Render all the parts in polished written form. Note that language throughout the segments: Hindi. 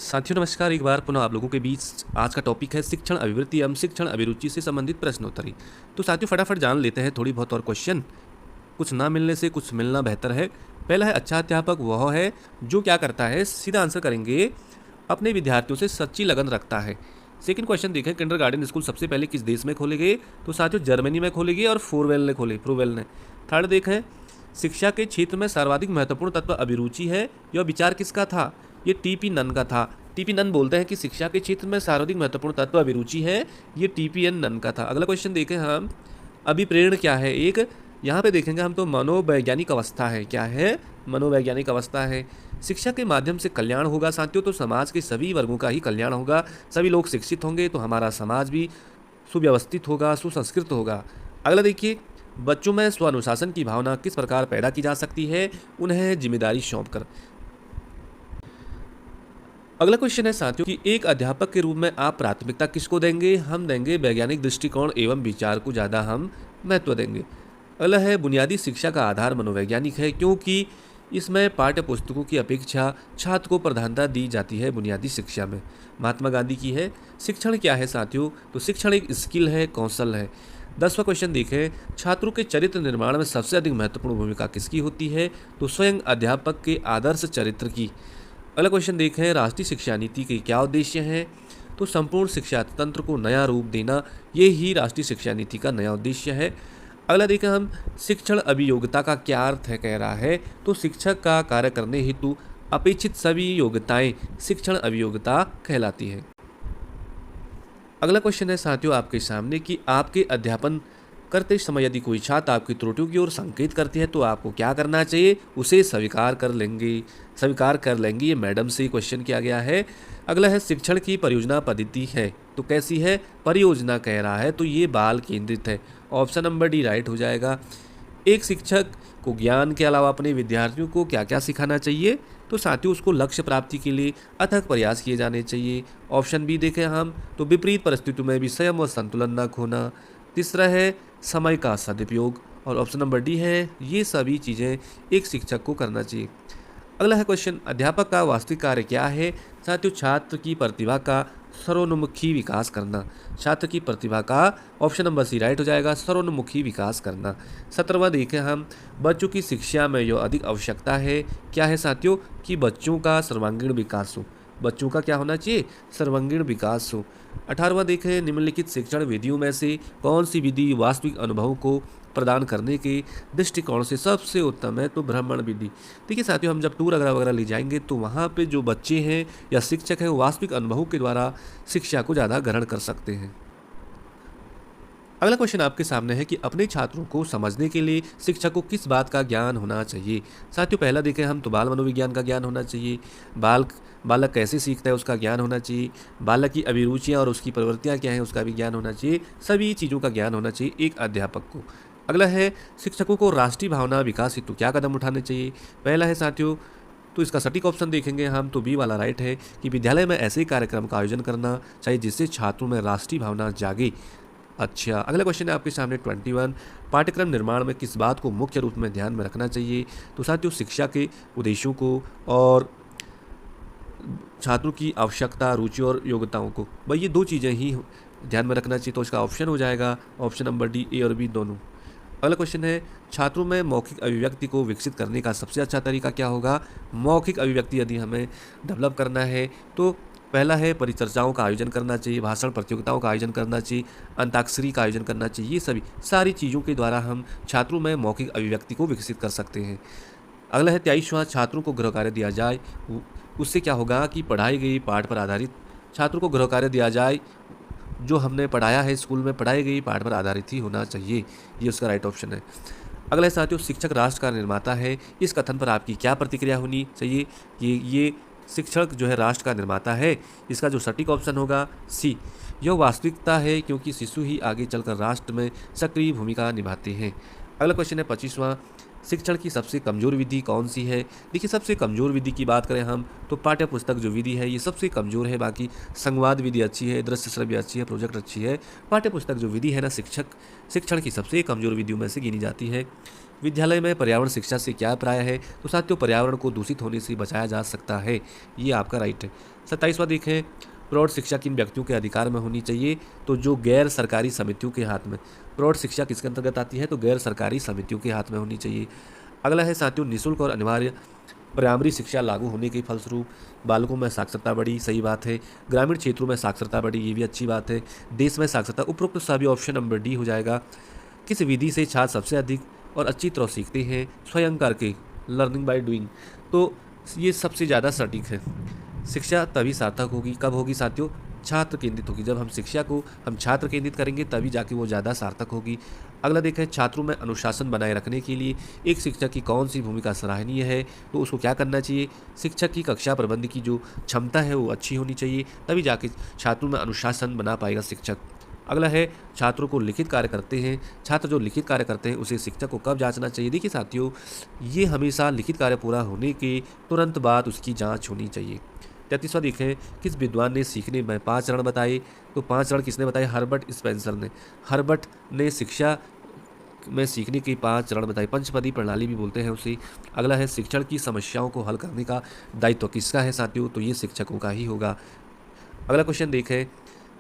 साथियों नमस्कार, एक बार पुनः आप लोगों के बीच आज का टॉपिक है शिक्षण अभिवृत्ति एवं शिक्षण अभिरुचि से संबंधित प्रश्नोत्तरी। तो साथियों फटाफट जान लेते हैं थोड़ी बहुत और क्वेश्चन। कुछ ना मिलने से कुछ मिलना बेहतर है। पहला है अच्छा अध्यापक वह है जो क्या करता है, सीधा आंसर करेंगे, अपने विद्यार्थियों से सच्ची लगन रखता है। सेकंड क्वेश्चन देखें, किंडरगार्टन स्कूल सबसे पहले किस देश में खोले गए? तो साथियों जर्मनी में खोले गए और फ्रूवेल ने। थर्ड देखें, शिक्षा के क्षेत्र में सर्वाधिक महत्वपूर्ण तत्व अभिरुचि है, यह विचार किसका था? ये टीपी नन का था। टीपी नन बोलते हैं कि शिक्षा के क्षेत्र में सर्वाधिक महत्वपूर्ण तत्व अभिरुचि है, ये टीपीएन नन का था। अगला क्वेश्चन देखें हम, अभिप्रेरण क्या है? एक यहाँ पे देखेंगे हम तो मनोवैज्ञानिक अवस्था है। क्या है? मनोवैज्ञानिक अवस्था है। शिक्षा के माध्यम से कल्याण होगा साथियों, तो समाज के सभी वर्गों का ही कल्याण होगा। सभी लोग शिक्षित होंगे तो हमारा समाज भी सुव्यवस्थित होगा, सुसंस्कृत होगा। अगला देखिए, बच्चों में स्वानुशासन की भावना किस प्रकार पैदा की जा सकती है? उन्हें जिम्मेदारी सौंपकर। अगला क्वेश्चन है साथियों कि एक अध्यापक के रूप में आप प्राथमिकता किसको देंगे? हम देंगे वैज्ञानिक दृष्टिकोण एवं विचार को ज़्यादा हम महत्व देंगे। अगला है बुनियादी शिक्षा का आधार मनोवैज्ञानिक है, क्योंकि इसमें पाठ्य पुस्तकों की अपेक्षा छात्र को प्रधानता दी जाती है बुनियादी शिक्षा में। महात्मा गांधी की है। शिक्षण क्या है साथियों? तो शिक्षण एक स्किल है, कौशल है। 10वां क्वेश्चन देखें, छात्रों के चरित्र निर्माण में सबसे अधिक महत्वपूर्ण भूमिका किसकी होती है? तो स्वयं अध्यापक के आदर्श चरित्र की। अगला क्वेश्चन देखें, राष्ट्रीय शिक्षा नीति के क्या उद्देश्य हैं? तो संपूर्ण शिक्षा तंत्र को नया रूप देना, ये ही राष्ट्रीय शिक्षा नीति का नया उद्देश्य है। अगला देखें हम, शिक्षण अभियोग्यता का क्या अर्थ है? कह रहा है तो शिक्षक का कार्य करने हेतु अपेक्षित सभी योग्यताएं शिक्षण अभियोग्यता कहलाती है। अगला क्वेश्चन है साथियों आपके सामने कि आपके अध्यापन करते समय यदि कोई छात्र आपकी त्रुटियों की ओर संकेत करती है तो आपको क्या करना चाहिए? उसे स्वीकार कर लेंगे। ये मैडम से क्वेश्चन किया गया है। अगला है, शिक्षण की परियोजना पद्धति है तो कैसी है? परियोजना कह रहा है तो ये बाल केंद्रित है। ऑप्शन नंबर डी राइट हो जाएगा। एक शिक्षक को ज्ञान के अलावा अपने विद्यार्थियों को क्या क्या सिखाना चाहिए? तो साथियों उसको लक्ष्य प्राप्ति के लिए अथक प्रयास किए जाने चाहिए। ऑप्शन बी देखें हम तो विपरीत परिस्थितियों में भी संयम व संतुलन न खोना। तीसरा है समय का सदुपयोग और ऑप्शन नंबर डी है ये सभी चीज़ें एक शिक्षक को करना चाहिए। अगला है क्वेश्चन, अध्यापक का वास्तविक कार्य क्या है? साथियों छात्र की प्रतिभा का सर्वोन्मुखी विकास करना। छात्र की प्रतिभा का ऑप्शन नंबर सी राइट हो जाएगा, सर्वोन्मुखी विकास करना। 17वां देखें हम, बच्चों की शिक्षा में जो अधिक आवश्यकता है क्या है साथियों? कि बच्चों का सर्वांगीण विकास हो। बच्चों का क्या होना चाहिए? सर्वांगीण विकास हो। 18वां देखें, निम्नलिखित शिक्षण विधियों में से कौन सी विधि वास्तविक अनुभवों को प्रदान करने के दृष्टिकोण से सबसे उत्तम है? तो भ्रमण विधि। देखिए साथियों, हम जब टूर वगैरह ले जाएंगे तो वहाँ पे जो बच्चे हैं या शिक्षक हैं वो वास्तविक अनुभवों के द्वारा शिक्षा को ज़्यादा ग्रहण कर सकते हैं। अगला क्वेश्चन आपके सामने है कि अपने छात्रों को समझने के लिए शिक्षक को किस बात का ज्ञान होना चाहिए? साथियों पहला देखें हम तो बाल मनोविज्ञान का ज्ञान होना चाहिए। बालक कैसे सीखता है उसका ज्ञान होना चाहिए। बालक की अभिरुचियाँ और उसकी प्रवृत्तियाँ क्या हैं उसका भी ज्ञान होना चाहिए। सभी चीज़ों का ज्ञान होना चाहिए एक अध्यापक को। अगला है, शिक्षकों को राष्ट्रीय भावना विकास हेतु क्या कदम उठाने चाहिए? पहला है साथियों तो इसका सटीक ऑप्शन देखेंगे हम तो बी वाला राइट है कि विद्यालय में ऐसे कार्यक्रम का आयोजन करना चाहिए जिससे छात्रों में राष्ट्रीय भावना जागे। अच्छा, अगला क्वेश्चन है आपके सामने 21, पाठ्यक्रम निर्माण में किस बात को मुख्य रूप में ध्यान में रखना चाहिए? तो साथियों शिक्षा के उद्देश्यों को और छात्रों की आवश्यकता, रुचि और योग्यताओं को, भाई ये दो चीज़ें ही ध्यान में रखना चाहिए। तो इसका ऑप्शन हो जाएगा ऑप्शन नंबर डी, ए और बी दोनों। अगला क्वेश्चन है, छात्रों में मौखिक अभिव्यक्ति को विकसित करने का सबसे अच्छा तरीका क्या होगा? मौखिक अभिव्यक्ति यदि हमें डेवलप करना है तो पहला है परिचर्चाओं का आयोजन करना चाहिए, भाषण प्रतियोगिताओं का आयोजन करना चाहिए, अंताक्षरी का आयोजन करना चाहिए। ये सारी चीज़ों के द्वारा हम छात्रों में मौखिक अभिव्यक्ति को विकसित कर सकते हैं। अगला है 23वां, छात्रों को गृह कार्य दिया जाए, उससे क्या होगा कि पढ़ाई गई पाठ पर आधारित छात्रों को गृह कार्य दिया जाए, जो हमने पढ़ाया है स्कूल में पढ़ाई गई पाठ पर आधारित ही होना चाहिए। ये उसका राइट ऑप्शन है। अगला है साथियों, शिक्षक राष्ट्र का निर्माता है, इस कथन पर आपकी क्या प्रतिक्रिया होनी चाहिए? ये शिक्षक जो है राष्ट्र का निर्माता है, इसका जो सटीक ऑप्शन होगा सी। यह वास्तविकता है क्योंकि शिशु ही आगे चलकर राष्ट्र में सक्रिय भूमिका निभाते हैं। अगला क्वेश्चन है 25वां, शिक्षण की सबसे कमज़ोर विधि कौन सी है? देखिए सबसे कमज़ोर विधि की बात करें हम तो पाठ्य पुस्तक जो विधि है ये सबसे कमज़ोर है। बाकी संवाद विधि अच्छी है, दृश्य श्रव्य अच्छी है, प्रोजेक्ट अच्छी है। पाठ्य पुस्तक जो विधि है ना शिक्षण की सबसे कमज़ोर विधियों में से गिनी जाती है। विद्यालय में पर्यावरण शिक्षा से क्या अभिप्राय है? तो साथियों, पर्यावरण को दूषित होने से बचाया जा सकता है। ये आपका राइट है। 27वां देखें, प्रौढ़ शिक्षा किन व्यक्तियों के अधिकार में होनी चाहिए? तो जो गैर सरकारी समितियों के हाथ में। प्रौढ़ शिक्षा किसके अंतर्गत आती है? तो गैर सरकारी समितियों के हाथ में होनी चाहिए। अगला है साथियों, निःशुल्क और अनिवार्य प्राइमरी शिक्षा लागू होने के फलस्वरूप बालकों में साक्षरता बढ़ी, सही बात है। ग्रामीण क्षेत्रों में साक्षरता बढ़ी, ये भी अच्छी बात है। देश में साक्षरता, उपरोक्त सभी ऑप्शन नंबर डी हो जाएगा। किस विधि से छात्र सबसे अधिक और अच्छी तरह सीखते हैं? स्वयं करके, लर्निंग बाय डूइंग। तो ये सबसे ज़्यादा सटीक है। शिक्षा तभी सार्थक होगी, कब होगी साथियों? छात्र केंद्रित होगी। जब हम शिक्षा को हम छात्र केंद्रित करेंगे तभी जाके वो ज़्यादा सार्थक होगी। अगला देखें, छात्रों में अनुशासन बनाए रखने के लिए एक शिक्षक की कौन सी भूमिका सराहनीय है? तो उसको क्या करना चाहिए? शिक्षक की कक्षा प्रबंध की जो क्षमता है वो अच्छी होनी चाहिए, तभी जाके छात्रों में अनुशासन बना पाएगा शिक्षक। अगला है, छात्रों को लिखित कार्य करते हैं, छात्र जो लिखित कार्य करते हैं उसे शिक्षक को कब जांचना चाहिए? देखिए साथियों, ये हमेशा लिखित कार्य पूरा होने के तुरंत बाद उसकी जांच होनी चाहिए। 33वां देखें, किस विद्वान ने सीखने में 5 चरण बताए? तो 5 चरण किसने बताए? हर्बर्ट स्पेंसर ने। हर्बर्ट ने शिक्षा में सीखने के 5 चरण बताए, पंचपदी प्रणाली भी बोलते हैं उसे। अगला है, शिक्षण की समस्याओं को हल करने का दायित्व किसका है साथियों? तो ये शिक्षकों का ही होगा। अगला क्वेश्चन देखें,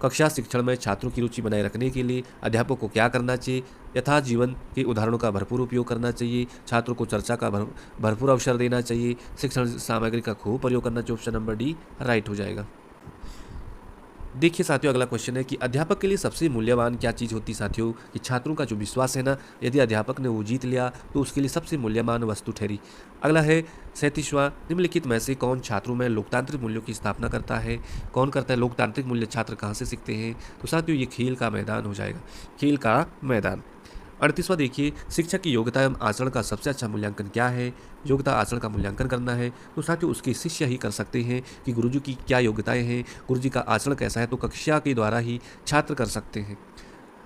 कक्षा शिक्षण में छात्रों की रुचि बनाए रखने के लिए अध्यापक को क्या करना चाहिए? यथार्थ जीवन के उदाहरणों का भरपूर उपयोग करना चाहिए, छात्रों को चर्चा का भरपूर अवसर देना चाहिए, शिक्षण सामग्री का खूब प्रयोग करना चाहिए। ऑप्शन नंबर डी राइट हो जाएगा। देखिए साथियों, अगला क्वेश्चन है कि अध्यापक के लिए सबसे मूल्यवान क्या चीज़ होती है साथियों? कि छात्रों का जो विश्वास है ना, यदि अध्यापक ने वो जीत लिया तो उसके लिए सबसे मूल्यवान वस्तु ठहरी। अगला है 37वां, निम्नलिखित में से कौन छात्रों में लोकतांत्रिक मूल्यों की स्थापना करता है? कौन करता है? लोकतांत्रिक मूल्य छात्र कहाँ से सीखते हैं? तो साथियों, ये खेल का मैदान हो जाएगा, खेल का मैदान। 38वां देखिए, शिक्षक की योग्यता एवं आचरण का सबसे अच्छा मूल्यांकन क्या है? योग्यता आचरण का मूल्यांकन करना है तो साथियों उसके शिष्य ही कर सकते हैं कि गुरुजी की क्या योग्यताएं हैं, गुरुजी का आचरण कैसा है, तो कक्षा के द्वारा ही छात्र कर सकते हैं।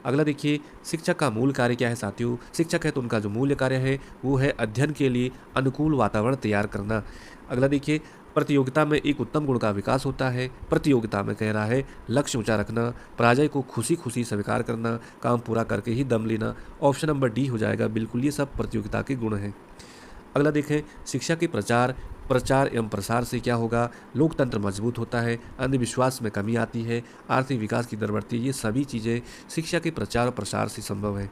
अगला देखिए, शिक्षक का मूल कार्य क्या है साथियों? शिक्षक है तो उनका जो मूल कार्य है वो है अध्ययन के लिए अनुकूल वातावरण तैयार करना। अगला देखिए, प्रतियोगिता में एक उत्तम गुण का विकास होता है। प्रतियोगिता में कह रहा है लक्ष्य ऊंचा रखना, पराजय को खुशी खुशी स्वीकार करना, काम पूरा करके ही दम लेना। ऑप्शन नंबर डी हो जाएगा, बिल्कुल ये सब प्रतियोगिता के गुण हैं। अगला देखें, शिक्षा के प्रचार प्रचार एवं प्रसार से क्या होगा? लोकतंत्र मजबूत होता है, अंधविश्वास में कमी आती है, आर्थिक विकास की दर बढ़ती है। ये सभी चीज़ें शिक्षा के प्रचार और प्रसार से संभव है।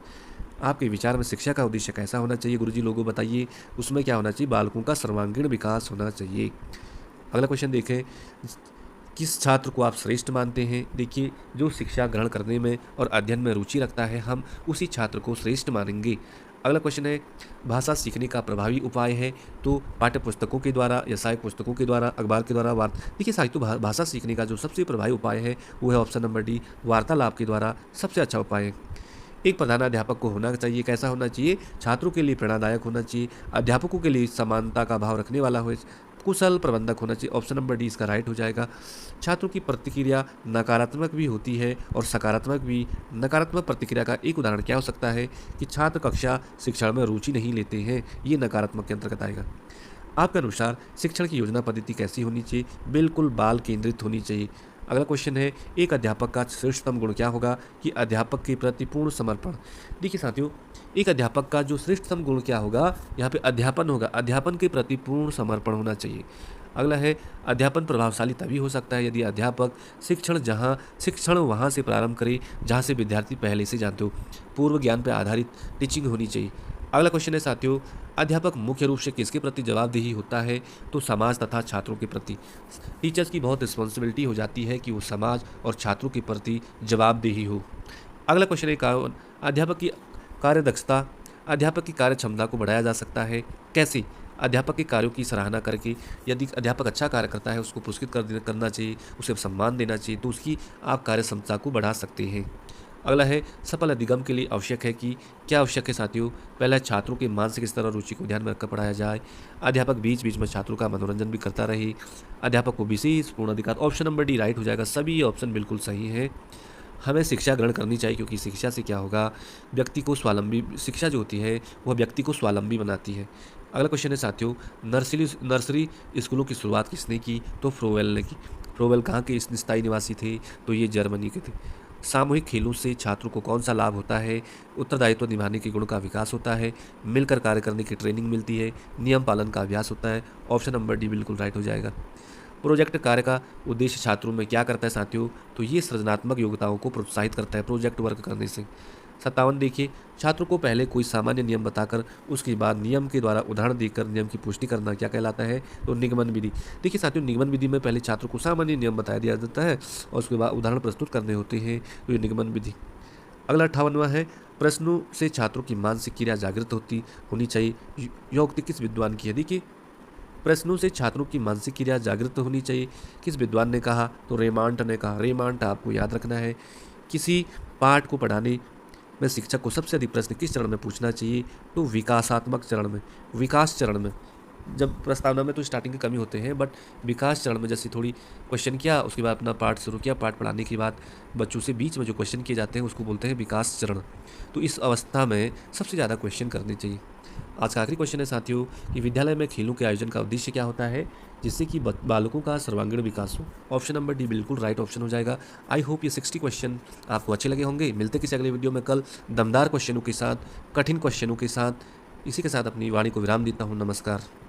आपके विचार में शिक्षा का उद्देश्य कैसा होना चाहिए गुरुजी लोगों बताइए? उसमें क्या होना चाहिए? बालकों का सर्वांगीण विकास होना चाहिए। अगला क्वेश्चन देखें, किस छात्र को आप श्रेष्ठ मानते हैं? देखिए, जो शिक्षा ग्रहण करने में और अध्ययन में रुचि रखता है हम उसी छात्र को श्रेष्ठ मानेंगे। अगला क्वेश्चन है, भाषा सीखने का प्रभावी उपाय है? तो पाठ्य पुस्तकों के द्वारा या सहायक पुस्तकों के द्वारा, अखबार के द्वारा, वार्ता। देखिए साहित्य भाषा सीखने का जो सबसे प्रभावी उपाय है वो है ऑप्शन नंबर डी, वार्तालाप के द्वारा सबसे अच्छा उपाय है। एक प्रधानाध्यापक को होना चाहिए, कैसा होना चाहिए? छात्रों के लिए प्रेरणादायक होना चाहिए, अध्यापकों के लिए समानता का भाव रखने वाला हो, कुशल प्रबंधक होना चाहिए। ऑप्शन नंबर डी इसका राइट हो जाएगा। छात्रों की प्रतिक्रिया नकारात्मक भी होती है और सकारात्मक भी। नकारात्मक प्रतिक्रिया का एक उदाहरण क्या हो सकता है? कि छात्र कक्षा शिक्षण में रुचि नहीं लेते हैं, ये नकारात्मक के अंतर्गत आएगा। आपके अनुसार शिक्षण की योजना पद्धति कैसी होनी चाहिए? बिल्कुल बाल केंद्रित होनी चाहिए। अगला क्वेश्चन है, एक अध्यापक का श्रेष्ठतम गुण क्या होगा? कि अध्यापक के प्रति पूर्ण समर्पण। देखिए साथियों, एक अध्यापक का जो श्रेष्ठतम गुण क्या होगा? यहाँ पे अध्यापन होगा, अध्यापन के प्रति पूर्ण समर्पण होना चाहिए। अगला है, अध्यापन प्रभावशाली तभी हो सकता है यदि अध्यापक शिक्षण वहाँ से प्रारंभ करे जहाँ से विद्यार्थी पहले से जानते हो। पूर्व ज्ञान पर आधारित टीचिंग होनी चाहिए। अगला क्वेश्चन है साथियों, अध्यापक मुख्य रूप से किसके प्रति जवाबदेही होता है? तो समाज तथा छात्रों के प्रति। टीचर्स की बहुत रिस्पॉन्सिबिलिटी हो जाती है कि वो समाज और छात्रों के प्रति जवाबदेही हो। अगला क्वेश्चन है, अध्यापक की कार्यदक्षता, अध्यापक की कार्य क्षमता को बढ़ाया जा सकता है कैसे? अध्यापक के कार्यों की सराहना करके। यदि अध्यापक अच्छा कार्य करता है उसको पुरस्कृत करना चाहिए, उसे सम्मान देना चाहिए, तो उसकी आप कार्य क्षमता को बढ़ा सकते हैं। अगला है, सफल अधिगम के लिए आवश्यक है कि क्या आवश्यक है साथियों? पहला, छात्रों के मानसिक स्तर और रुचि को ध्यान में रखकर पढ़ाया जाए। अध्यापक बीच बीच में छात्रों का मनोरंजन भी करता रहे। अध्यापक को विशेष पूर्ण अधिकार। ऑप्शन नंबर डी राइट हो जाएगा, सभी ऑप्शन बिल्कुल सही है। हमें शिक्षा ग्रहण करनी चाहिए क्योंकि शिक्षा से क्या होगा? व्यक्ति को स्वावलंबी, शिक्षा जो होती है वह व्यक्ति को स्वावलंबी बनाती है। अगला क्वेश्चन है साथियों, नर्सरी स्कूलों की शुरुआत किसने की? तो फ्रोवेल ने की। फ्रोवेल कहाँ के स्थायी निवासी थे? तो ये जर्मनी के थे। सामूहिक खेलों से छात्रों को कौन सा लाभ होता है? उत्तरदायित्व निभाने के गुण का विकास होता है, मिलकर कार्य करने की ट्रेनिंग मिलती है, नियम पालन का अभ्यास होता है। ऑप्शन नंबर डी बिल्कुल राइट हो जाएगा। प्रोजेक्ट कार्य का उद्देश्य छात्रों में क्या करता है साथियों? तो ये सृजनात्मक योग्यताओं को प्रोत्साहित करता है प्रोजेक्ट वर्क करने से। 57 देखिए, छात्रों को पहले कोई सामान्य नियम बताकर उसके बाद नियम के द्वारा उदाहरण देकर नियम की पुष्टि करना क्या कहलाता है? तो निगमन विधि। देखिए साथियों, निगमन विधि में पहले छात्रों को सामान्य नियम बता दिया जाता है और उसके बाद उदाहरण प्रस्तुत करने होते हैं, तो ये निगमन विधि। अगला 58वां है, प्रश्नों से छात्रों की मानसिक क्रिया जागृत होनी चाहिए। योक्ति किस विद्वान की है? देखिए, प्रश्नों से छात्रों की मानसिक क्रिया जागृत होनी चाहिए, किस विद्वान ने कहा? तो रेमांड ने कहा। रेमांड आपको याद रखना है। किसी पाठ को पढ़ाने में शिक्षक को सबसे अधिक प्रश्न किस चरण में पूछना चाहिए? तो विकासात्मक चरण में, विकास चरण में। जब प्रस्तावना में तो स्टार्टिंग के कमी होते हैं, बट विकास चरण में जैसे थोड़ी क्वेश्चन किया, उसके बाद अपना पाठ शुरू किया, पाठ पढ़ाने के बाद बच्चों से बीच में जो क्वेश्चन किए जाते हैं उसको बोलते हैं विकास चरण। तो इस अवस्था में सबसे ज़्यादा क्वेश्चन करने चाहिए। आज का आखिरी क्वेश्चन है साथियों कि विद्यालय में खेलों के आयोजन का उद्देश्य क्या होता है जिससे कि बालकों का सर्वांगीण विकास हो? ऑप्शन नंबर डी बिल्कुल राइट ऑप्शन हो जाएगा। आई होप ये 60 क्वेश्चन आपको अच्छे लगे होंगे। मिलते किसी अगले वीडियो में कल दमदार क्वेश्चनों के साथ, कठिन क्वेश्चनों के साथ। इसी के साथ अपनी वाणी को विराम देता हूँ। नमस्कार।